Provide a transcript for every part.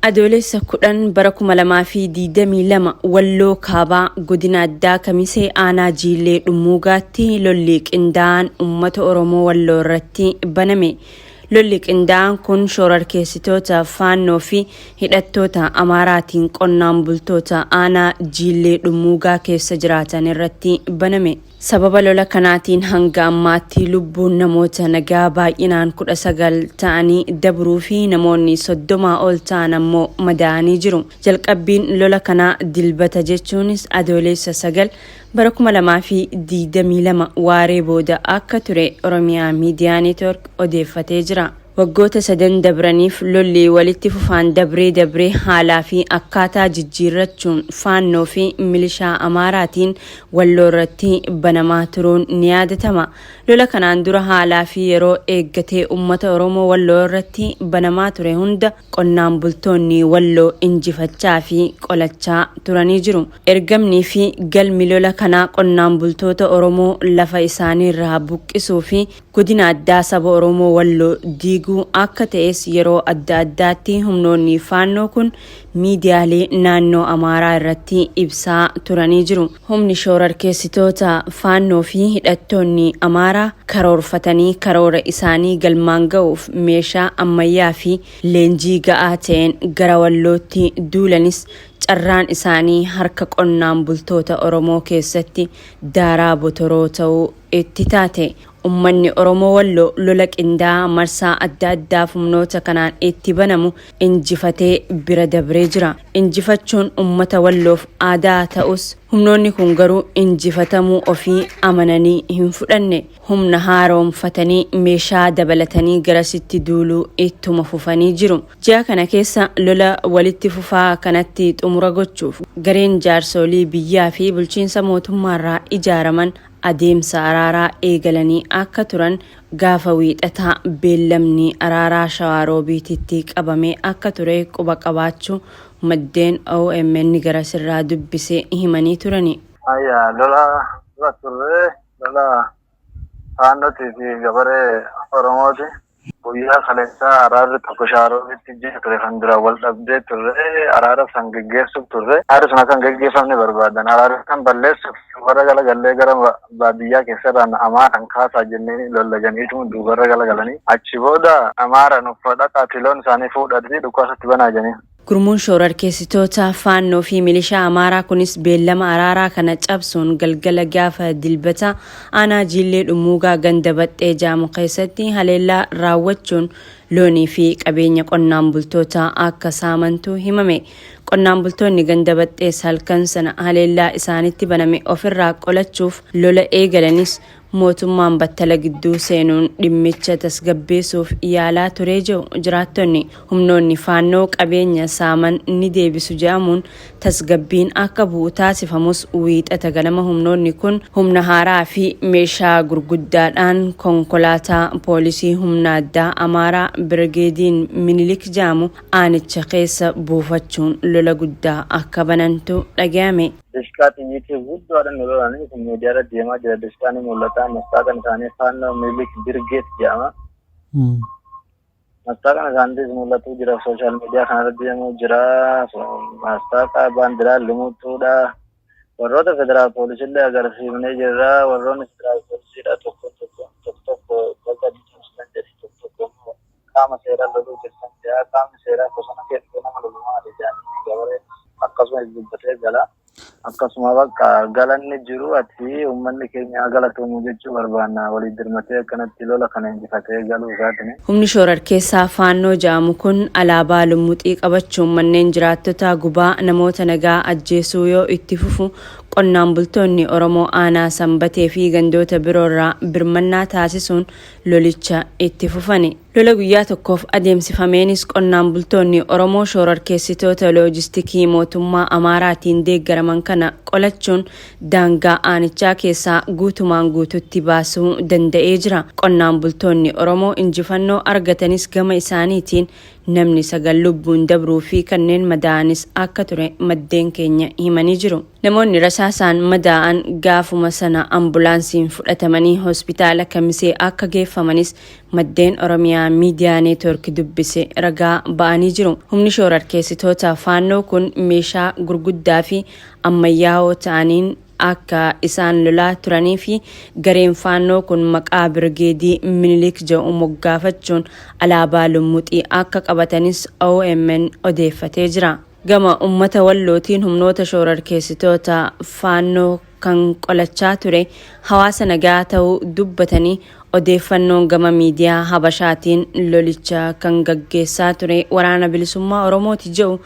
Adoolessa kudhan bara 2022 Walloo Kaabaa godina addaa Kamisee aanaa Jiillee Dhummuugaatti lolli qindaa'aan uummata Oromoo Walloo irratti baname. Lolli qindaa'aan kun shororkeessitoota faannoo fi hidhattoota Amaaraatiin qonnaan bultoota aanaa Jiillee Dhummuugaa keessa jiraatan irratti baname. Sababa lola kanaatiin hanga ammaatti lubbuun namoota nagaa baay'inaan 19 ta'anii dabruu fi namoonni 30 ol ta'an ammoo madaa'anii jiru. Jalqabbiin lola kanaa dilbata jechuunis adoolessa 9 bara 2022 waaree booda akka ture Oromiyaa Miidiyaa Neetwork odeeffatee jira. Waggoota 3 dabraniif lolli walitti fufaan dabree haalaa fi akkaataa jijjiirrachuun faannoo fi milishaa Amaaraatiin Walloo irratti banamaa turuun ni yaadatama. Lola kanaan dura haalaa fi yeroo eeggatee uummata Oromoo Walloo irratti banamaa ture hunda qonnaan bultoonni Walloo injifachaa fi qolachaa turanii jiru. Ergamnii fi galmi lola kanaa qonnaan bultoota Oromoo lafa isaanii irraa buqqisuu fi godina addaa saba Oromoo Walloo diiguu akka ta'es yeroo adda addaatti humnoonni faannoo kun miidiyaalee naannoo Amaaraa irratti ibsaa turanii jiru. Humni shororkeessitoota faannoo fi hidhattoonni Amaaraa karoorfatanii karoora isaanii galmaan ga'uuf meeshaa ammayyaa fi leenjii ga'aa ta'een gara Wallootti duulanis carraan isaanii harka qonnaan bultoota Oromoo keessatti daaraa botoroo ta'uu itti taate. Ummanni Oromoo Walloo lola qindaa'aa marsaa adda addaaf humnoota kanaan itti banamu injifatee bira dabree jira. Injifachuun ummata Walloof aadaa ta'us humnoonni kun garuu injifatamuu ofii amananii hin fudhanne. Humna haaromfatanii meeshaa dabalatanii garasitti duuluu ittuma fufanii jiru. Ji'a kana keessa lola walitti fufaa kanatti xumura gochuuf gareen jaarsolii biyyaa fi bulchiinsa mootummaarraa ijaaraman adeemsa araaraa eegalanii akka turan gaafa wiixataa beellamni araaraa Shawaaroobiititti qabamee akka ture quba qabaachuu maddeen OMN garasirraa dubbisee himanii turani. Lola faannootii fi gabaree Oromooti. Guyyaa kaleessaa araarri tokko Shawaaroobiitti ji'a ture kan dura wal dhabdee turre araara san geggeessuuf turre. Araarri sun akka geggeeffamne barbaadan araara kan balleessuuf warra galagallee gara baadiyyaa keessarraan Amaaraan kaasaa jennee lollaganiitu duubarra galagalanii achi booda Amaaraan uffata qaatiloon isaanii fuudhatanii dhukaasatti banaa jennee. Gurmuun shororkeessitoota faannoo fi milishaa Amaaraa kunis beellama araaraa kana cabsuun galgala gaafa dilbata aanaa Jiillee Dhummuugaa ganda Baxxee Jaamu keessatti haleellaa raawwachuun loonii fi qabeenya qonnaan bultoota akka saamantu himame. Qonnaan bultoonni ganda Baxxee halkan sana haleellaa isaanitti baname ofirraa qolachuuf lola eegalanis mootummaan battala gidduu seenuun dhimmicha tasgabbeessuuf yaalaa turee jiru. Jiraattonni humnoonni faannoo qabeenya saaman ni deebisu jedhamuun tasgabbiin akka bu'u taasifamus wiixata ganama humnoonni kun humna haaraa fi meeshaa gurguddaadhaan konkolaataa poolisii humna addaa Amaaraa Birgeediin Minilik jedhamu aanicha keessa buufachuun lola guddaa akka banantu dhaga'ame. Dishkaati yiitii guddaadhaan lolanii kun miidiyaarra deemaa jira. Dishkaani mul'ata. Mastaakan isaanii faannoo Minilik Birgeed jedhama. Mastaakan isaaniis mul'atu jira. Sooshaal miidiyaa kanarra deemuu jira. Mastaaqa baandiraa lumuutuudha. Warroota federaal poolisiillee agarsiifnee jirra. Warroonni federaal poolisiidha tokko bakka diitumsisan jedhi tokko qaama seeraa loluu keessan jedha. Qaamni seeraa bosona keessatti nama lolumaa jedhanii gabaree akkasumas dubbatee gala. Akkasuma bakka galanni jiru ati uummanni keenya galatoomuu jechuu barbaanna walii dirmatee akkanatti lola kana injifatee galuu isaati. Humni shororkeessaa faannoo jedhamu kun alaabaa lumuuxii qabachuun manneen jiraattota gubaa namoota nagaa ajjeesuu yoo itti fufu qonnaan bultoonni Oromoo aanaa Sanbatee fi gandoota biroorraa birmannaa taasisuun lolicha itti fufani. Lola guyyaa tokkoof adeemsifameenis qonnaan bultoonni Oromoo shororkeessitoota loojistikii mootummaa Amaaraatiin deeggaraman kana qolachuun daangaa aanichaa keessaa guutumaan guututti baasuu danda'ee jira. Qonnaan bultoonni Oromoo injifannoo argatanis gama isaaniitiin namni 9 lubbuun dabruu fi kanneen madaa'anis akka ture maddeen keenya himanii jiru. Namoonni rasaasaan madaa'an gaafuma sana ambulaansiin fudhatamanii hospitaala Kamisee akka geeffamanis maddeen Oromiyaa Miidiyaa Neetwork dubbise ragaa ba'anii jiru. Humni shororkeessitoota faannoo kun meeshaa gurguddaa fi ammayyaa'oo ta'aniin akka isaan lolaa turanii fi gareen faannoo kun maqaa Birgeedii Minilik jedhu moggaafachuun alaabaa lummuxii akka qabatanis OMN odeeffatee jira. Gama ummata wallootiin humnoota shororkeessitoota faannoo kan qolachaa ture hawaasa nagaa ta'uu dubbatanii odeeffannoon gama miidiyaa Habashaatiin lolicha kan gaggeessaa ture waraana bilisummaa Oromooti jedhu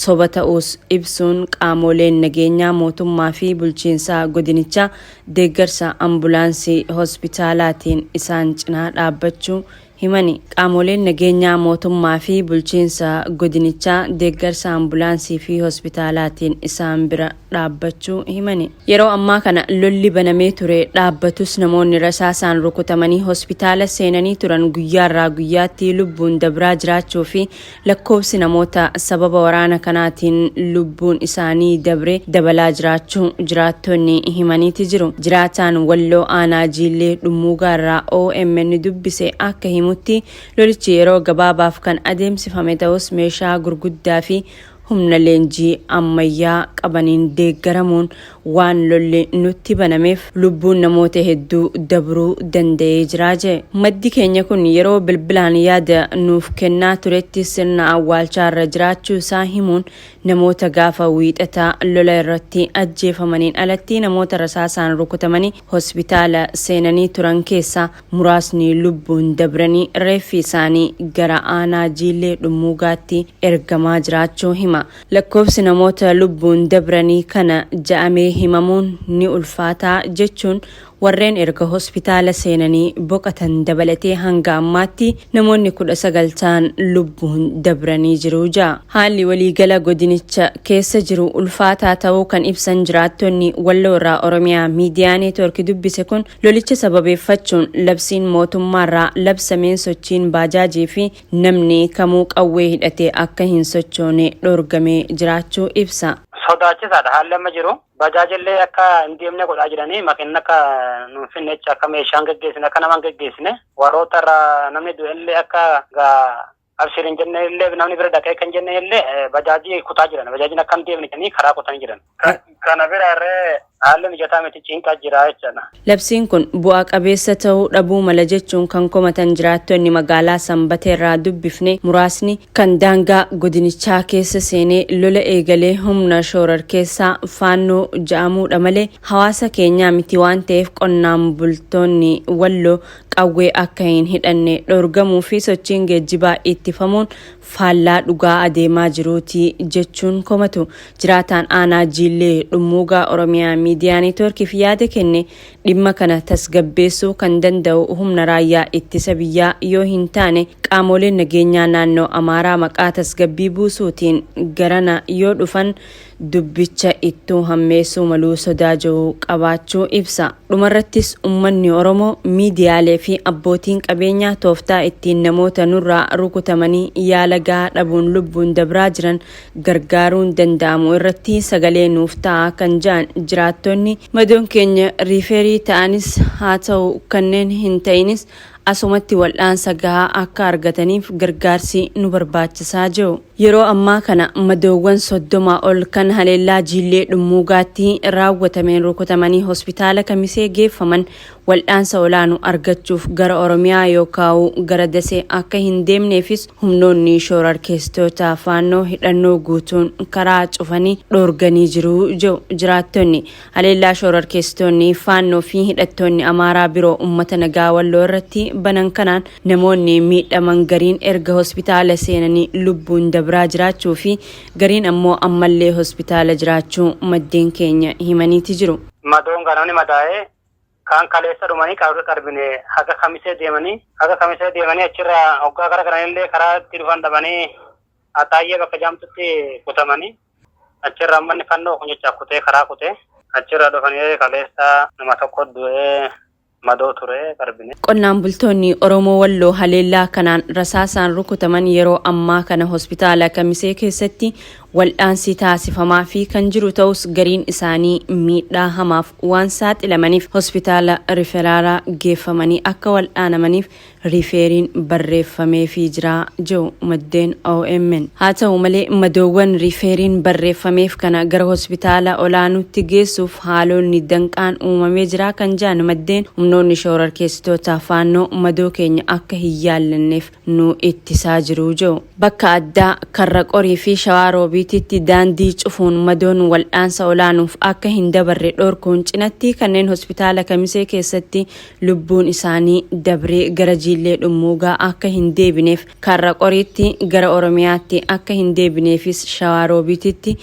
soba ta'us ibsuun qaamoleen nageenyaa mootummaa fi bulchiinsa godinichaa deeggarsa ambulaansii hospitaalaatiin isaan cinaa dhaabbachuu himani. Qaamoleen nageenyaa mootummaa fi bulchiinsa godinichaa deeggarsa ambulaansii fi hospitaalaatiin isaan bira dhaabbachuu himani. Yeroo ammaa kana lolli banamee ture dhaabbatus namoonni rasaasaan rukutamanii hospitaala seenanii turan guyyaarraa guyyaatti lubbuun dabraa jiraachuu fi lakkoofsi namoota sababa waraana kanaatiin lubbuun isaanii dabre dabalaa jiraachuu jiraattonni himaniiti jiru. Jiraataan Walloo Aanaa Jiillee Dhummuugaarraa OMN dubbise akka himutti lolichi yeroo gabaabaaf kan adeemsifame ta'us meeshaa gurguddaa fi humna leenjii ammayyaa qabaniin deeggaramuun waan lolli nutti banameef lubbuun namoota hedduu dabruu danda'ee jira jedhe. Maddi keenya kun yeroo bilbilaan yaada nuuf kennaa turetti sirna awwaalchaarra jiraachuu isaa himuun namoota gaafa wiixataa lola irratti ajjeefamaniin alatti namoota rasaasaan rukutamanii hospitaala seenanii turan keessaa muraasni lubbuun dabranii reeffi isaanii gara Aanaa Jiillee Dhummuugaatti ergamaa jiraachuu hima. Lakkoofsi namoota lubbuun dabranii kana ja'amee himamuun ni ulfaataa jechuun warreen erga hospitaala seenanii boqatan dabalatee hanga ammaatti namoonni 19 ta'an lubbuun dabranii jiru ja'a. Haalli waliigala godinicha keessa jiru ulfaataa ta'uu kan ibsan jiraattonni Walloo irraa Oromiyaa Miidiyaa Neetwork dubbise kun lolicha sababeeffachuun labsiin mootummaarraa labsameen sochiin baajaajii fi namni kamuu qawwee hidhatee akka hin sochoone dhorgamee jiraachuu ibsa. Sodaachisaadha haalli amma jiru. Bajaajillee akka hin deemne godhaa jiranii makiinni akka nuun finnecha akka meeshaan geggeessine akka namaan geggeessine warroota irraa namni du'ellee akka abshirin jenne illee namni bira dhaqee kan jenne illee bajaajii kutaa jiran bajaajiin akka hin deemne karaa kutanii jiran. Kana bira irree haalli mijataa miti cinqaa jira jechuudha. Labsiin kun bu'aa qabeessa ta'uu dhabuu mala jechuun kan komatan jiraattonni magaalaa Sanbatee irraa dubbifne muraasni kan daangaa godinichaa keessa seenee lola eegalee humna shororkeessaa faannoo ja'amuudha malee hawaasa keenyaa miti waan ta'eef qonnaan bultoonni Walloo qawwee akka hin hidhanne dhorgamuu fi sochiin geejjibaa ittifamuun faallaa dhugaa adeemaa jiruuti jechuun komatu. Jiraataan Aanaa Jiillee Dhummuugaa Oromiyaa Miidiyaa Neetworkiif yaada kenne dhimma kana tasgabbeessuu kan danda'u humna raayyaa ittisa biyyaa yoo hin taane qaamoleen nageenyaa naannoo Amaaraa maqaa tasgabbii buusuutiin garana yoo dhufan dubbicha ittuu hammeessuu maluu sodaa jiru qabaachuu ibsa. Dhumarrattis uummanni Oromoo miidiyaalee fi abbootiin qabeenyaa tooftaa ittiin namoota nurraa rukutamanii yaala gahaa dhabuun lubbuun dabraa jiran gargaaruun danda'amu irratti sagalee nuuf ta'a kan jedhan jiraattonni madoon keenya riiferii ta'anis haa ta'u kanneen hin ta'inis asumatti wal'aansa gahaa akka argataniif gargaarsi nu barbaachisaa jiru. Yeroo ammaa kana madoowwan 30 ol kan haleellaa Jiillee Dhummuugaatti raawwatameen rukutamanii hospitaala Kamisee geeffaman wal'aansa olaanuu argachuuf gara Oromiyaa yookaan gara Dasee akka hin deemneefis humnoonni shororkeessitoota faannoo hidhannoo guutuun karaa cufanii dhorganii jiru jedhu jiraattonni. Haleellaa shororkeessitoonni faannoo fi hidhattoonni Amaaraa biroo uummata nagaa Walloo irratti banan kanaan namoonni miidhaman gariin erga hospitaala seenanii lubbuun dabraa jiraachuu fi gariin ammoo ammallee hospitaala jiraachuu maddeen keenya himaniiti jiru. Madoon kanaan madaa'ee kan kaleessa dhumanii qarbine haga Kamisee deemanii achirra hoggaa gara kanallee karaa itti dhufan dhabanii ataayyee bakka jaamtutti kutamanii achirra ammanni fannoo kun jecha kutee karaa kutee achirra dhufanii kaleessa nama tokko du'ee madoo ture qarbine. Qonnaan bultoonni Oromoo Walloo haleellaa kanaan rasaasaan rukutaman yeroo ammaa kana hospitaala Kamisee keessatti wal'aansi taasifamaa fi kan jiru ta'us gariin isaanii miidhaa hamaaf waan saaxilamaniif hospitaala riferaalaa geeffamanii akka wal'aanamaniif rifeeriin barreeffamee fi jira jiru maddeen OMN. Haa ta'u malee madoowwan rifeeriin barreeffameef kana gara hospitaala olaanuutti geessuuf haalonni danqaan uumamee jira kan jedhan maddeen humnoonni shororkeessitoota faannoo madoo keenya akka hin yaallanneef nu ittisaa jiru jiru. Bakka addaa Karra Qorii fi Shawaa Roobiititti daandii cufuun madoon wal'aansa olaanuuf akka hin dabarre dhorkuun cinatti kanneen hospitaala Kamisee keessatti lubbuun isaanii dabree gara Jiillee Dhummuugaa akka hin deebineef Karra Qoriitti gara Oromiyaatti akka hin deebineefis Shawaa Roobiititti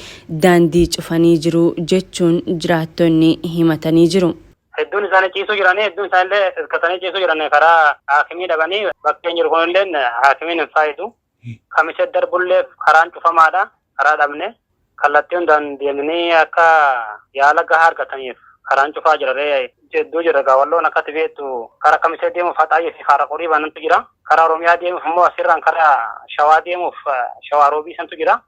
daandii cufanii jiru jechuun jiraattonni himatanii jiru. Hedduun isaanii ciisuu jiranii hedduun isaanillee hirkatanii ciisuu jiranii karaa haakimii dhabanii bakkeen jiru kunillee haakimiin hin faayidu. Kamisee darbullee karaan cufamaadha. Karaa dhabne kallattii hundaan deemanii akka yaala gahaa argataniif karaan cufaa jiraree hedduu jira. Walloon akka beektu karaa Kamisee deemuuf Haxaayee fi Karra Qorii banantu jira. Karaa Oromiyaa deemuuf immoo asirraan karaa Shawaa deemuuf Shawaa Roobii santu jira.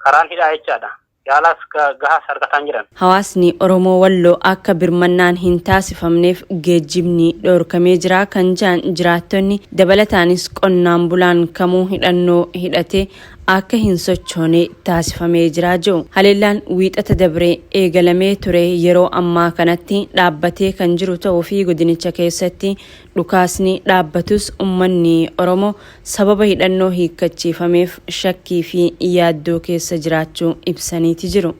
Karaan hidhaa jechaadha. Yaalas gahaa argatan jiran. Hawaasni Oromoo Walloo akka birmannaan hin taasifamneef geejjibni dhorkamee jira kan jedhan jiraattonni dabalataanis qonnaan bulaan kamuu hidhannoo hidhatee akka hin sochoone taasifamee jira jiru. Haleellaan wiixata dabree eegalamee ture yeroo ammaa kanatti dhaabbatee kan jiru ta'uu fi godinicha keessatti dhukaasni dhaabbatus uummanni Oromoo sababa hidhannoo hiikkachiifameef shakkii fi yaaddoo keessa jiraachuu ibsaniiti jiru.